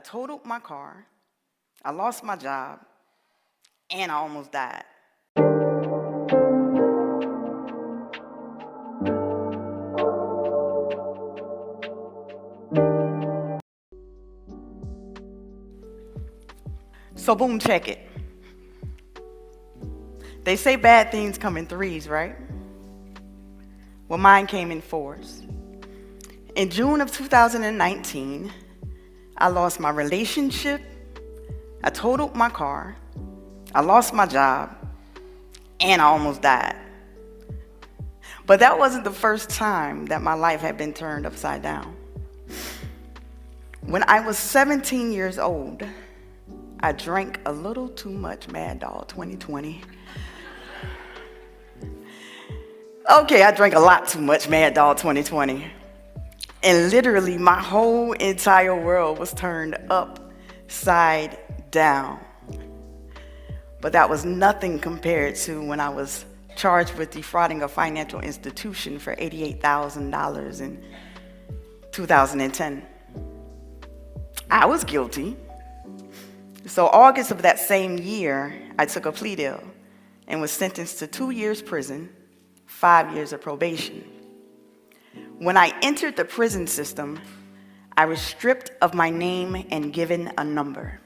I totaled my car, I lost my job, and I almost died. So boom, check it. They say bad things come in threes, right? Well, mine came in fours. In June of 2019, I lost my relationship, I totaled my car, I lost my job, and I almost died. But that wasn't the first time that my life had been turned upside down. When I was 17 years old, I drank a little too much Mad Dog 2020. Okay, I drank a lot too much Mad Dog 2020. And literally my whole entire world was turned upside down. But that was nothing compared to when I was charged with defrauding a financial institution for $88,000 in 2010. I was guilty. So August of that same year, I took a plea deal and was sentenced to 2 years prison, 5 years of probation. When I entered the prison system, I was stripped of my name and given a number.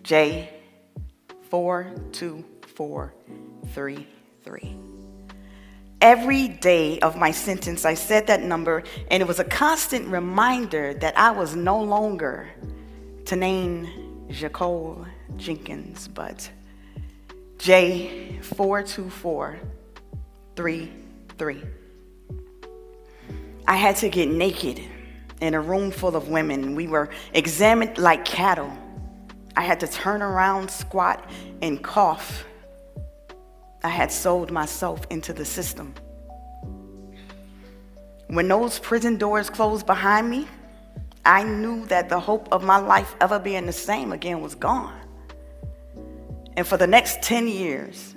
J42433. Every day of my sentence, I said that number, and it was a constant reminder that I was no longer Tanane Jacole Jenkins, but J42433. I had to get naked in a room full of women. We were examined like cattle. I had to turn around, squat, and cough. I had sold myself into the system. When those prison doors closed behind me, I knew that the hope of my life ever being the same again was gone. And for the next 10 years,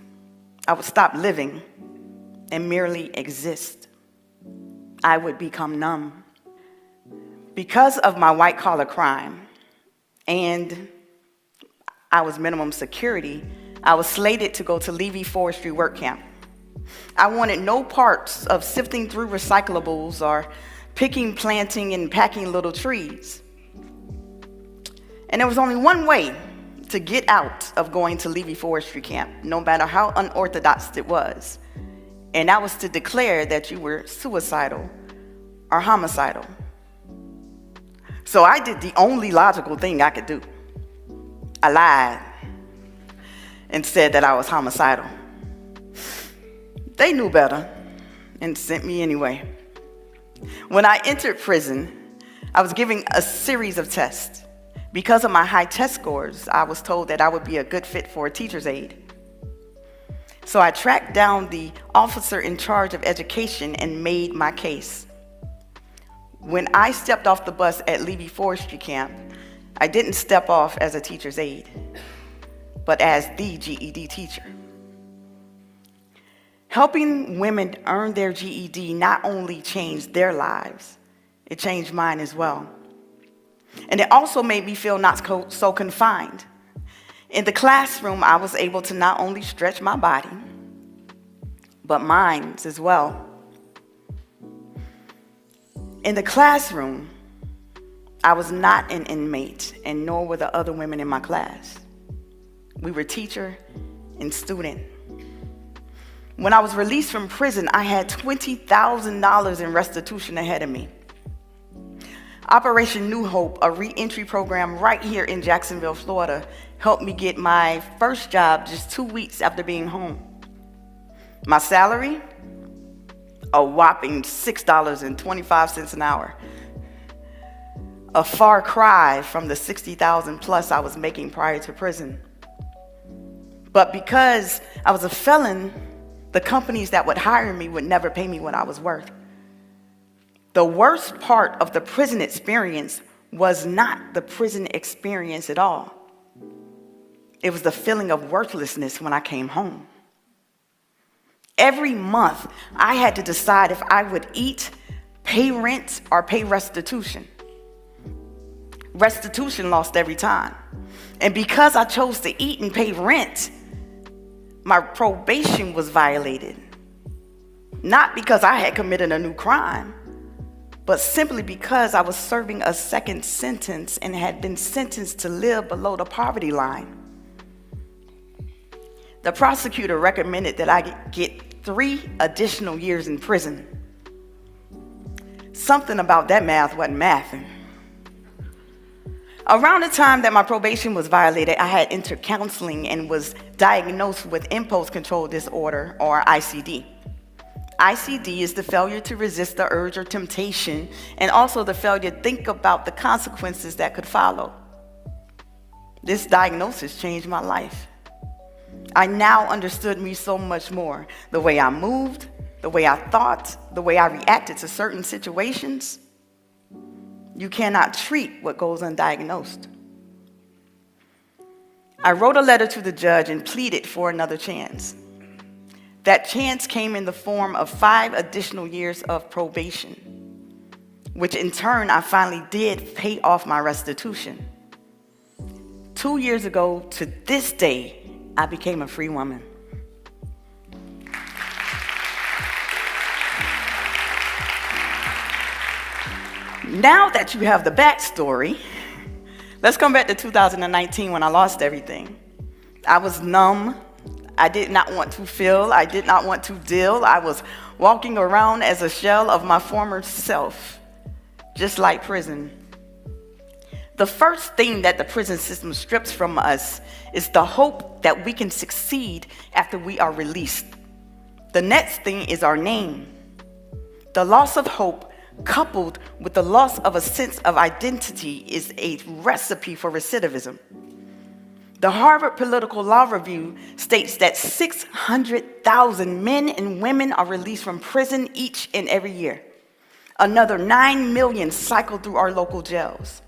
I would stop living and merely exist. I would become numb. Because of my white-collar crime and I was minimum security, I was slated to go to Levy Forestry work camp. I wanted no parts of sifting through recyclables or picking, planting, and packing little trees. And there was only one way to get out of going to Levy Forestry camp, no matter how unorthodox it was. And that was to declare that you were suicidal or homicidal. So I did the only logical thing I could do. I lied and said that I was homicidal. They knew better and sent me anyway. When I entered prison, I was given a series of tests. Because of my high test scores, I was told that I would be a good fit for a teacher's aide. So I tracked down the officer in charge of education and made my case. When I stepped off the bus at Levy Forestry Camp, I didn't step off as a teacher's aide, but as the GED teacher. Helping women earn their GED not only changed their lives, it changed mine as well. And it also made me feel not so confined. In the classroom, I was able to not only stretch my body, but minds as well. In the classroom, I was not an inmate, and nor were the other women in my class. We were teacher and student. When I was released from prison, I had $20,000 in restitution ahead of me. Operation New Hope, a re-entry program right here in Jacksonville, Florida, helped me get my first job just 2 weeks after being home. My salary, a whopping $6.25 an hour. A far cry from the $60,000 plus I was making prior to prison. But because I was a felon, the companies that would hire me would never pay me what I was worth. The worst part of the prison experience was not the prison experience at all. It was the feeling of worthlessness when I came home. Every month, I had to decide if I would eat, pay rent, or pay restitution. Restitution lost every time. And because I chose to eat and pay rent, my probation was violated. Not because I had committed a new crime, but simply because I was serving a second sentence and had been sentenced to live below the poverty line. The prosecutor recommended that I get 3 additional years in prison. Something about that math wasn't mathing. Around the time that my probation was violated, I had entered counseling and was diagnosed with impulse control disorder, or ICD. ICD is the failure to resist the urge or temptation, and also the failure to think about the consequences that could follow. This diagnosis changed my life. I now understood me so much more. The way I moved, the way I thought, the way I reacted to certain situations. You cannot treat what goes undiagnosed. I wrote a letter to the judge and pleaded for another chance. That chance came in the form of 5 additional years of probation, which in turn I finally did pay off my restitution. 2 years ago to this day, I became a free woman. Now that you have the backstory, let's come back to 2019 when I lost everything. I was numb. I did not want to feel. I did not want to deal. I was walking around as a shell of my former self, just like prison. The first thing that the prison system strips from us is the hope that we can succeed after we are released. The next thing is our name. The loss of hope, coupled with the loss of a sense of identity, is a recipe for recidivism. The Harvard Political Law Review states that 600,000 men and women are released from prison each and every year. Another 9 million cycle through our local jails.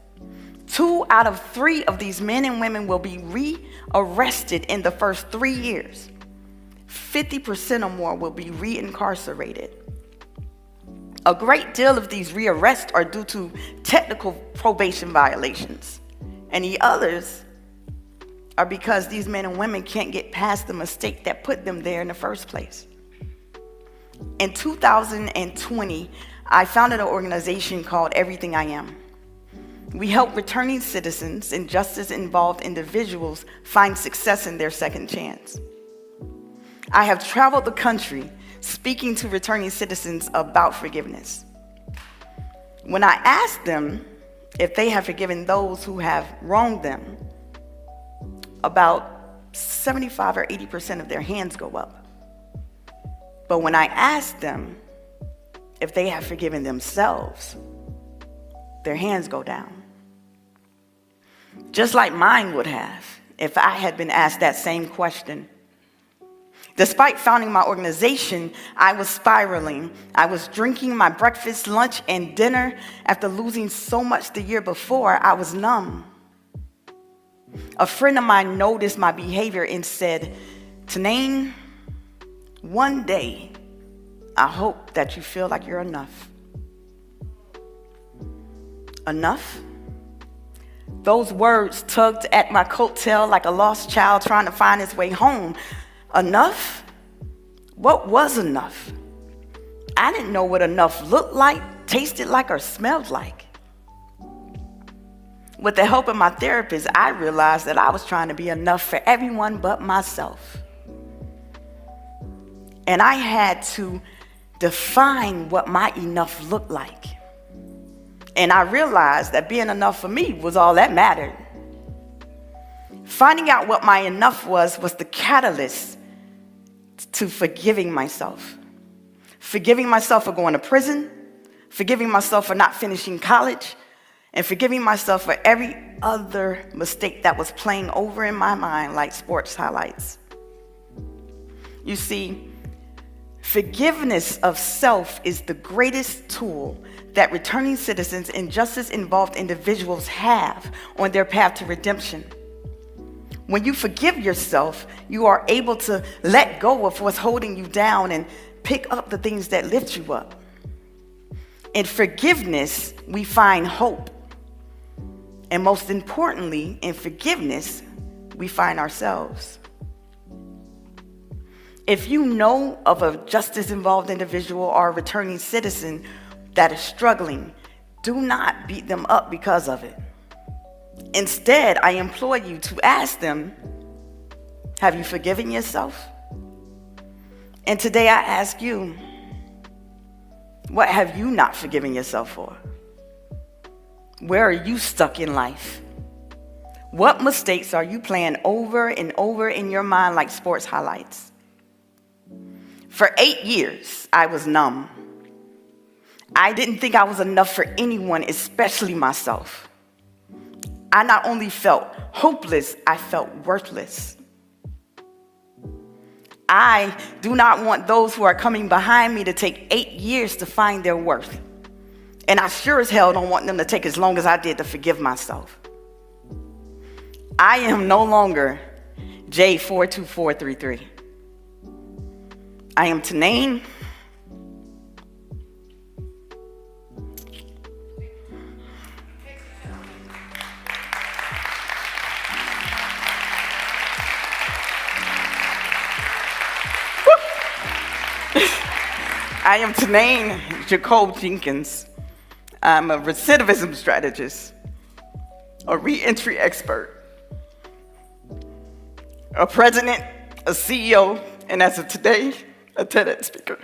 2 out of 3 of these men and women will be re-arrested in the first 3 years. 50% or more will be re-incarcerated. A great deal of these rearrests are due to technical probation violations, and the others are because these men and women can't get past the mistake that put them there in the first place. In 2020, I founded an organization called Everything I Am. We help returning citizens and justice-involved individuals find success in their second chance. I have traveled the country speaking to returning citizens about forgiveness. When I ask them if they have forgiven those who have wronged them, about 75 or 80% of their hands go up. But when I ask them if they have forgiven themselves, their hands go down. Just like mine would have if I had been asked that same question. Despite founding my organization, I was spiraling. I was drinking my breakfast, lunch, and dinner. After losing so much the year before, I was numb. A friend of mine noticed my behavior and said, "Tanane, one day, I hope that you feel like you're enough." Enough? Those words tugged at my coattail like a lost child trying to find his way home. Enough? What was enough? I didn't know what enough looked like, tasted like, or smelled like. With the help of my therapist, I realized that I was trying to be enough for everyone but myself. And I had to define what my enough looked like. And I realized that being enough for me was all that mattered. Finding out what my enough was the catalyst to forgiving myself. Forgiving myself for going to prison, forgiving myself for not finishing college, and forgiving myself for every other mistake that was playing over in my mind like sports highlights. You see, forgiveness of self is the greatest tool that returning citizens and justice-involved individuals have on their path to redemption. When you forgive yourself, you are able to let go of what's holding you down and pick up the things that lift you up. In forgiveness, we find hope. And most importantly, in forgiveness, we find ourselves. If you know of a justice-involved individual or a returning citizen that is struggling, do not beat them up because of it. Instead, I implore you to ask them, have you forgiven yourself? And today I ask you, what have you not forgiven yourself for? Where are you stuck in life? What mistakes are you playing over and over in your mind like sports highlights? For 8 years, I was numb. I didn't think I was enough for anyone, especially myself. I not only felt hopeless, I felt worthless. I do not want those who are coming behind me to take 8 years to find their worth. And I sure as hell don't want them to take as long as I did to forgive myself. I am no longer J42433. I am Tanane. I am Tanane Jacob Jenkins. I'm a recidivism strategist, a re-entry expert, a president, a CEO, and as of today, a TEDx speaker.